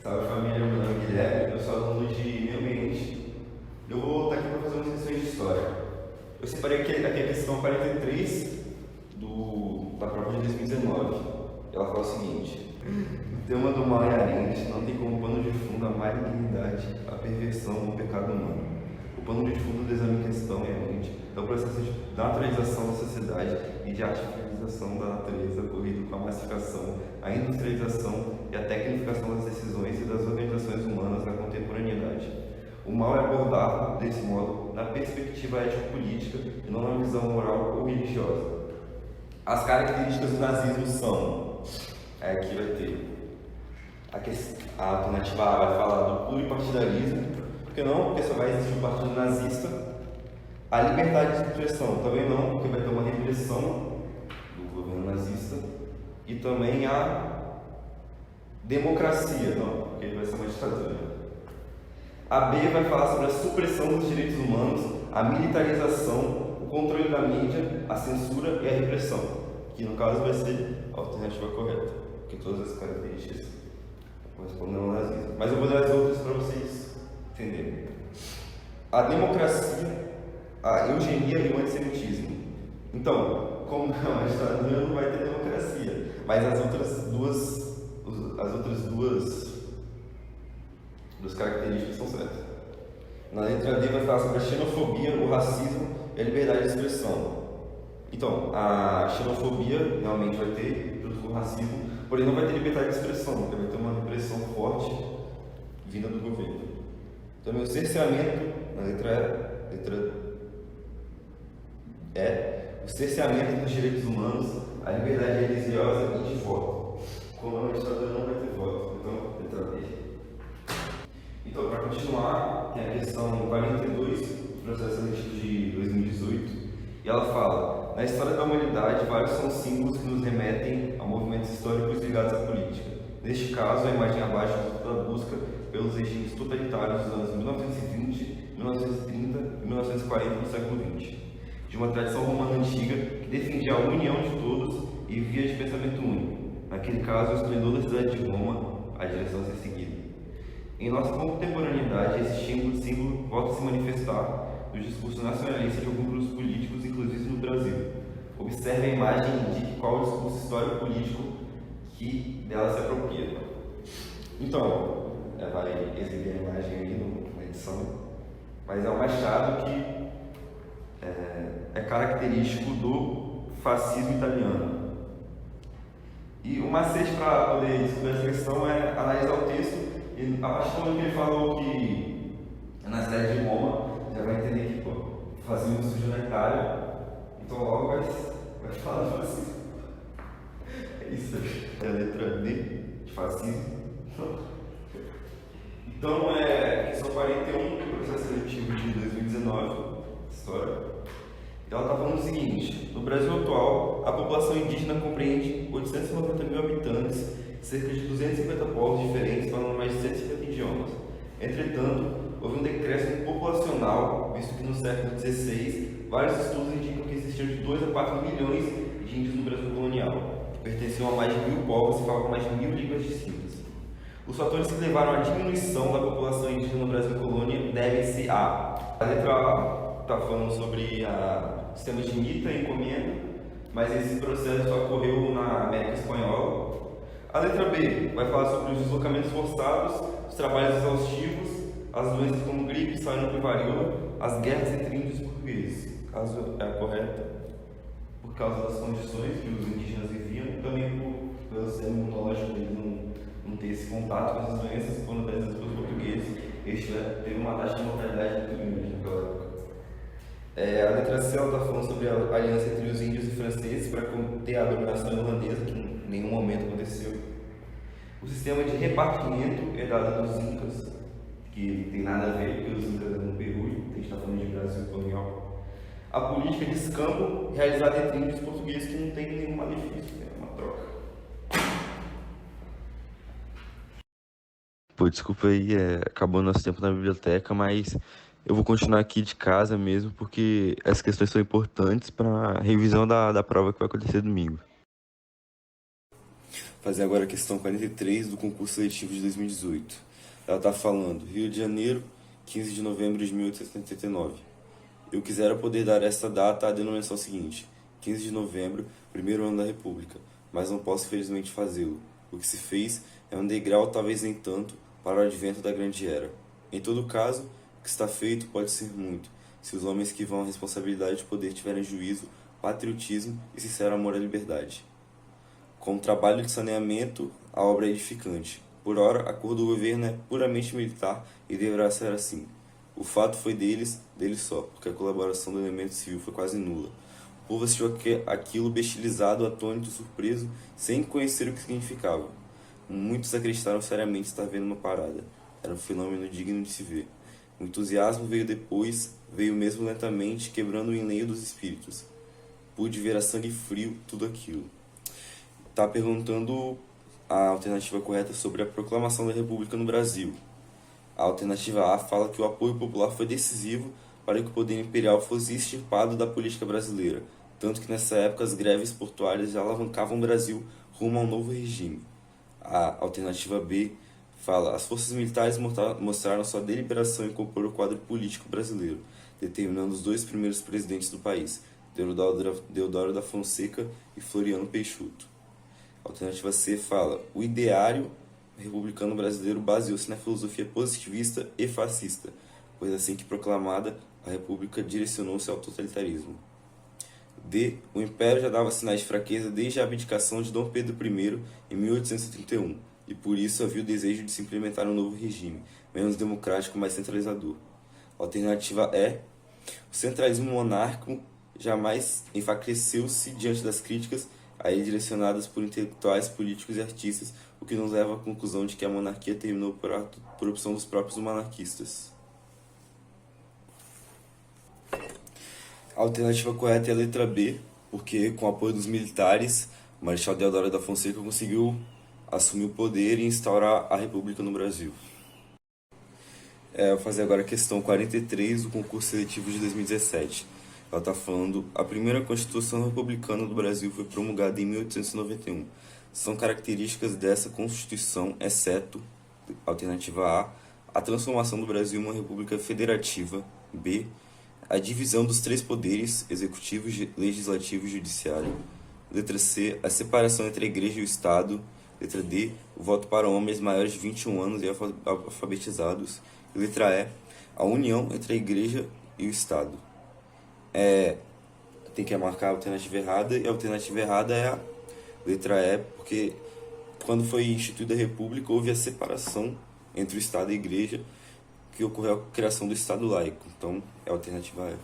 Salve família, meu nome é Guilherme, eu sou aluno de Meio Ambiente. Eu vou estar aqui para fazer umas questões de história. Eu separei aqui a questão 43 da prova de 2019. Ela fala o seguinte: o tema do mal inerente não tem como pano de fundo a malignidade, a perversão ou o pecado humano. O pano de fundo do exame em questão é o processo de naturalização da sociedade e de artificialização da natureza ocorrido com a massificação, a industrialização e a tecnificação das decisões e das organizações humanas na contemporaneidade. O mal é abordado, desse modo, na perspectiva ético-política e não na visão moral ou religiosa. As características do nazismo são, aqui vai ter, a alternativa A vai falar do pluripartidarismo, porque não? Porque só vai existir o partido nazista. A liberdade de expressão, também não, porque vai ter uma repressão do governo nazista. E também a democracia, não, porque vai ser uma ditadura. A B vai falar sobre a supressão dos direitos humanos, a militarização, o controle da mídia, a censura e a repressão, que no caso vai ser a alternativa correta, porque todas as características correspondem ao nazismo. Mas eu vou dar as outras para vocês entenderem. A democracia, a eugenia e o antissemitismo. Então, como não é uma ditadura, não vai ter democracia, mas as outras duas características são certas. Na letra D vai falar sobre a xenofobia, o racismo e a liberdade de expressão. Então, a xenofobia realmente vai ter, junto com o racismo, porém não vai ter liberdade de expressão, porque vai ter uma repressão forte vinda do governo. Também o cerceamento, na letra E, o cerceamento dos direitos humanos, a liberdade religiosa e de voto. Como a ditadura não vai ter voto, então, letra D. Então, para continuar, tem a questão 42 do processo seletivo de 2018, e ela fala: na história da humanidade, vários são símbolos que nos remetem a movimentos históricos ligados à política. Neste caso, a imagem abaixo da busca pelos regimes totalitários dos anos 1920, 1930 e 1940 do século XX, de uma tradição romana antiga que defendia a união de todos e via de pensamento único. Naquele caso, o esplendor da cidade de Roma, a direção a ser seguida. Em nossa contemporaneidade, esse símbolo volta a se manifestar no discurso nacionalista de alguns grupos políticos, inclusive no Brasil. Observe a imagem e indique qual é o discurso histórico-político que dela se apropria. Então, vai exibir a imagem aí na edição, mas é um machado que é característico do fascismo italiano. E o macete para poder descobrir essa questão é analisar o texto. E a partir do momento que ele falou que na cidade de Roma, já vai entender que fascismo surgiu na Itália, então logo vai falar de fascismo. É isso, é a letra D de fascismo. Então, questão 41 do processo seletivo de 2019, história. Ela está falando o seguinte: no Brasil atual, a população indígena compreende 890 mil habitantes, cerca de 250 povos diferentes, falando mais de 150 idiomas. Entretanto, houve um decréscimo populacional, visto que no século XVI, vários estudos indicam que existiam de 2 a 4 milhões de índios no Brasil colonial, que pertenciam a mais de 1.000 povos e falavam mais de 1.000 línguas distintas. Os fatores que levaram à diminuição da população indígena no Brasil colônia devem-se a letra A está falando sobre o sistema de mita e encomenda, mas esse processo só ocorreu na América Espanhola. A letra B vai falar sobre os deslocamentos forçados, os trabalhos exaustivos, as doenças como gripe, sarampo e varíola, as guerras entre índios e portugueses. Caso é a correta, por causa das condições que os indígenas viviam, também pelo sistema imunológico deles não ter esse contato com essas doenças, quando das pelos portugueses, este teve uma taxa de mortalidade muito grande naquela época. A letra C está falando sobre a aliança entre os índios e franceses para conter a dominação irlandesa, que em nenhum momento aconteceu. O sistema de repartimento herdado dos incas, que não tem nada a ver, porque os incas eram no Peru, a gente está falando de Brasil colonial. A política de escambo realizada entre índios e portugueses, que não tem nenhum malefício, é uma troca. Pô, desculpa aí, acabou nosso tempo na biblioteca, mas eu vou continuar aqui de casa mesmo, porque essas questões são importantes para a revisão da prova que vai acontecer domingo. Fazer agora a questão 43 do concurso seletivo de 2018. Ela está falando: Rio de Janeiro, 15 de novembro de 1879. Eu quisera poder dar esta data à denominação seguinte: 15 de novembro, primeiro ano da República, mas não posso felizmente fazê-lo. O que se fez é um degrau, talvez nem tanto, para o advento da grande era. Em todo caso, o que está feito pode ser muito, se os homens que vão à responsabilidade de poder tiverem juízo, patriotismo e sincero amor à liberdade. Com o trabalho de saneamento, a obra é edificante. Por ora, a cor do governo é puramente militar e deverá ser assim. O fato foi deles só, porque a colaboração do elemento civil foi quase nula. O povo assistiu aquilo bestilizado, atônito, surpreso, sem conhecer o que significava. Muitos acreditaram seriamente estar vendo uma parada. Era um fenômeno digno de se ver. O entusiasmo veio depois, veio mesmo lentamente, quebrando o enleio dos espíritos. Pude ver a sangue frio tudo aquilo. Está perguntando a alternativa correta sobre a proclamação da República no Brasil. A alternativa A fala que o apoio popular foi decisivo para que o poder imperial fosse extirpado da política brasileira, tanto que nessa época as greves portuárias já alavancavam o Brasil rumo a um novo regime. A alternativa B fala: as forças militares mostraram sua deliberação em compor o quadro político brasileiro, determinando os dois primeiros presidentes do país, Deodoro da Fonseca e Floriano Peixoto. A alternativa C fala: o ideário republicano brasileiro baseou-se na filosofia positivista e fascista, pois assim que proclamada, a república direcionou-se ao totalitarismo. D. O império já dava sinais de fraqueza desde a abdicação de Dom Pedro I em 1831, e por isso havia o desejo de se implementar um novo regime, menos democrático, mais centralizador. A alternativa E. O centralismo monárquico jamais enfraqueceu-se diante das críticas a ele direcionadas por intelectuais, políticos e artistas, o que nos leva à conclusão de que a monarquia terminou por opção dos próprios monarquistas. A alternativa correta é a letra B, porque com o apoio dos militares, o Marechal Deodoro da Fonseca conseguiu assumir o poder e instaurar a República no Brasil. Eu vou fazer agora a questão 43 do concurso seletivo de 2017. Ela está falando: a primeira Constituição Republicana do Brasil foi promulgada em 1891. São características dessa Constituição, exceto, alternativa a transformação do Brasil em uma república federativa. B, a divisão dos três poderes, executivo, legislativo e judiciário. Letra C, a separação entre a igreja e o Estado. Letra D, o voto para homens maiores de 21 anos e alfabetizados. E letra E, a união entre a igreja e o Estado. Tem que marcar a alternativa errada, e a alternativa errada é a letra E, porque quando foi instituída a República houve a separação entre o Estado e a Igreja, que ocorreu a criação do Estado laico. Então é a alternativa E.